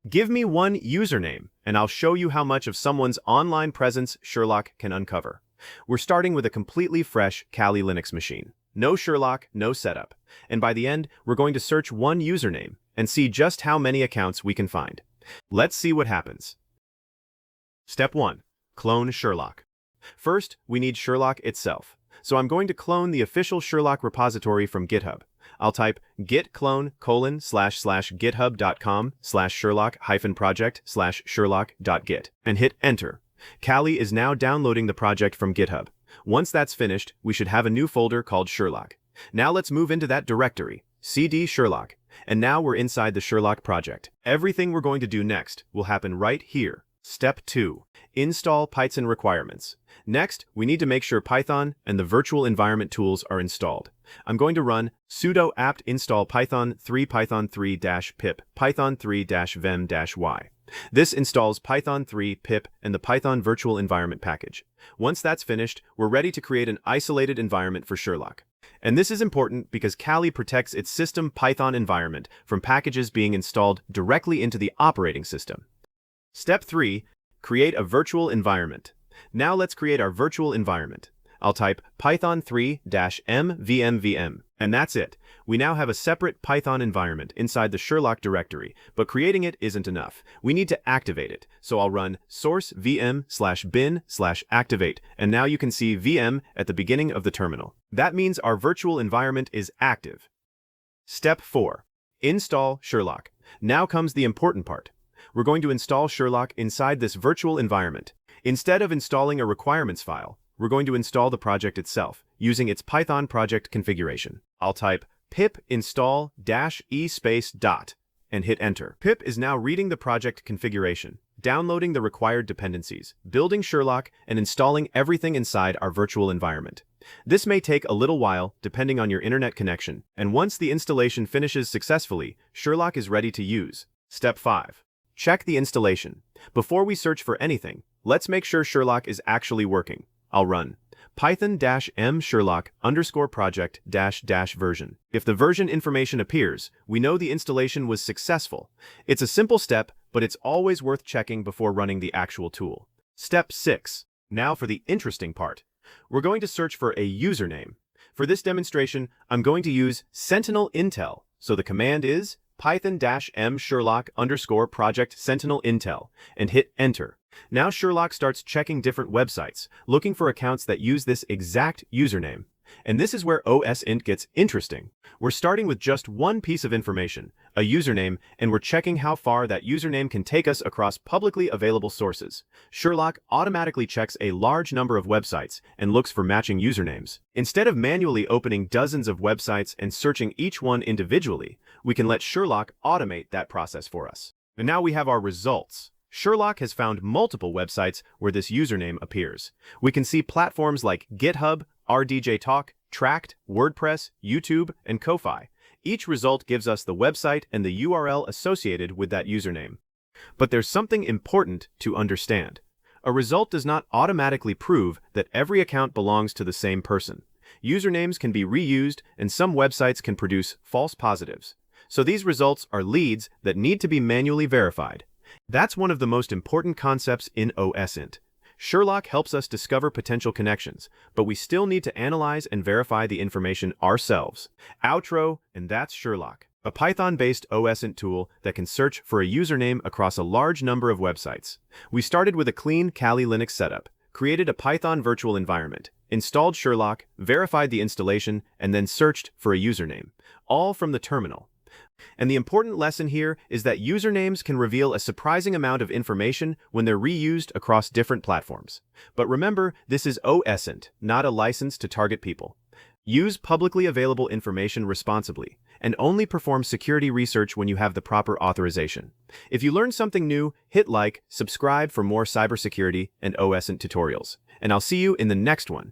Give me one username, and I'll show you how much of someone's online presence Sherlock can uncover. We're starting with a completely fresh Kali Linux machine. No Sherlock, no setup. And by the end, we're going to search one username and see just how many accounts we can find. Let's see what happens. Step 1. Clone Sherlock. First, we need Sherlock itself. So I'm going to clone the official Sherlock repository from GitHub. I'll type git clone github.com/sherlock-project/sherlock.git and hit enter. Kali is now downloading the project from GitHub. Once that's finished, we should have a new folder called Sherlock. Now let's move into that directory, cd Sherlock, and now we're inside the Sherlock project. Everything we're going to do next will happen right here. Step 2. Install Python requirements. Next, we need to make sure Python and the virtual environment tools are installed. I'm going to run sudo apt install python 3 python3-pip python 3-vem-y. This installs Python 3, pip, and the Python virtual environment package. Once that's finished, we're ready to create an isolated environment for Sherlock. And this is important because Kali protects its system Python environment from packages being installed directly into the operating system. Step 3. Create a virtual environment. Now let's create our virtual environment. I'll type python 3-mvmvm, and that's it. We now have a separate Python environment inside the Sherlock directory, but creating it isn't enough. We need to activate it, so I'll run source vm/bin/activate, and now you can see VM at the beginning of the terminal. That means our virtual environment is active. Step 4. Install Sherlock. Now comes the important part. We're going to install Sherlock inside this virtual environment. Instead of installing a requirements file, we're going to install the project itself, using its Python project configuration. I'll type pip install -e space dot and hit enter. Pip is now reading the project configuration, downloading the required dependencies, building Sherlock, and installing everything inside our virtual environment. This may take a little while, depending on your internet connection, and once the installation finishes successfully, Sherlock is ready to use. Step 5. Check the installation. Before we search for anything, let's make sure Sherlock is actually working. I'll run python-m Sherlock_project-version. If the version information appears, we know the installation was successful. It's a simple step, but it's always worth checking before running the actual tool. Step 6. Now for the interesting part. We're going to search for a username. For this demonstration, I'm going to use Sentinel Intel, so the command is python-m Sherlock_project Sentinel Intel, and hit enter. Now Sherlock starts checking different websites, looking for accounts that use this exact username. And this is where OSINT gets interesting. We're starting with just one piece of information, a username, and we're checking how far that username can take us across publicly available sources. Sherlock automatically checks a large number of websites and looks for matching usernames. Instead of manually opening dozens of websites and searching each one individually, we can let Sherlock automate that process for us. And now we have our results. Sherlock has found multiple websites where this username appears. We can see platforms like GitHub, RDJ Talk, Tract, WordPress, YouTube, and Ko-Fi. Each result gives us the website and the URL associated with that username. But there's something important to understand. A result does not automatically prove that every account belongs to the same person. Usernames can be reused, and some websites can produce false positives. So these results are leads that need to be manually verified. That's one of the most important concepts in OSINT. Sherlock helps us discover potential connections, but we still need to analyze and verify the information ourselves. Outro, and that's Sherlock, a Python-based OSINT tool that can search for a username across a large number of websites. We started with a clean Kali Linux setup, created a Python virtual environment, installed Sherlock, verified the installation, and then searched for a username, all from the terminal. And the important lesson here is that usernames can reveal a surprising amount of information when they're reused across different platforms. But remember, this is OSINT, not a license to target people. Use publicly available information responsibly, and only perform security research when you have the proper authorization. If you learned something new, hit like, subscribe for more cybersecurity and OSINT tutorials. And I'll see you in the next one.